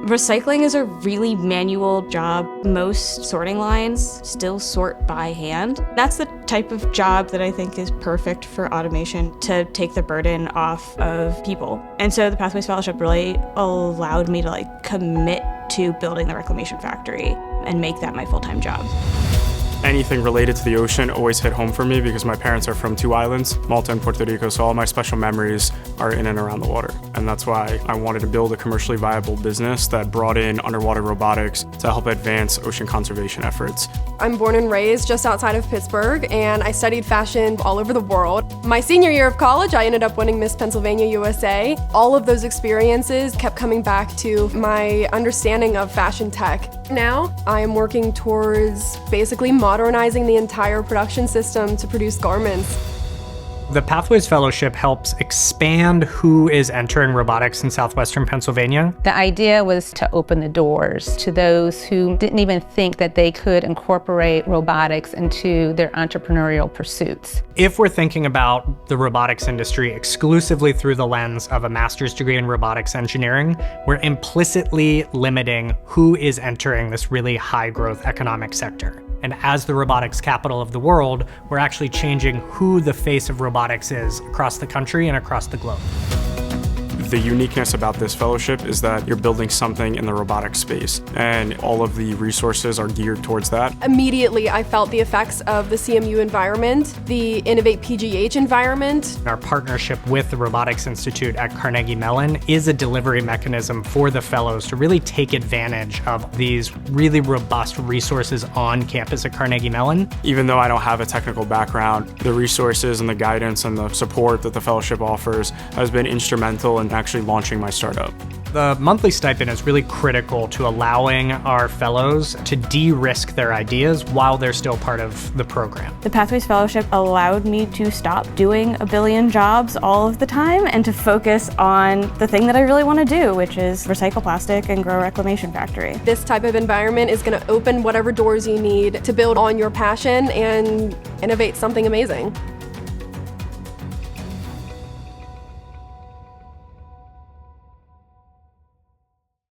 Recycling is a really manual job. Most sorting lines still sort by hand. That's the type of job that I think is perfect for automation to take the burden off of people. And so the Pathways Fellowship really allowed me to commit to building the reclamation factory and make that my full-time job. Anything related to the ocean always hit home for me because my parents are from two islands, Malta and Puerto Rico, so all my special memories are in and around the water. And that's why I wanted to build a commercially viable business that brought in underwater robotics to help advance ocean conservation efforts. I'm born and raised just outside of Pittsburgh, and I studied fashion all over the world. My senior year of college, I ended up winning Miss Pennsylvania USA. All of those experiences kept coming back to my understanding of fashion tech. Now, I am working towards basically modernizing the entire production system to produce garments. The Pathways Fellowship helps expand who is entering robotics in southwestern Pennsylvania. The idea was to open the doors to those who didn't even think that they could incorporate robotics into their entrepreneurial pursuits. If we're thinking about the robotics industry exclusively through the lens of a master's degree in robotics engineering, we're implicitly limiting who is entering this really high growth economic sector. And as the robotics capital of the world, we're actually changing who the face of robotics is across the country and across the globe. The uniqueness about this fellowship is that you're building something in the robotics space, and all of the resources are geared towards that. Immediately, I felt the effects of the CMU environment, the Innovate PGH environment. Our partnership with the Robotics Institute at Carnegie Mellon is a delivery mechanism for the fellows to really take advantage of these really robust resources on campus at Carnegie Mellon. Even though I don't have a technical background, the resources and the guidance and the support that the fellowship offers has been instrumental in actually launching my startup. The monthly stipend is really critical to allowing our fellows to de-risk their ideas while they're still part of the program. The Pathways Fellowship allowed me to stop doing a billion jobs all of the time and to focus on the thing that I really want to do, which is recycle plastic and grow a reclamation factory. This type of environment is going to open whatever doors you need to build on your passion and innovate something amazing.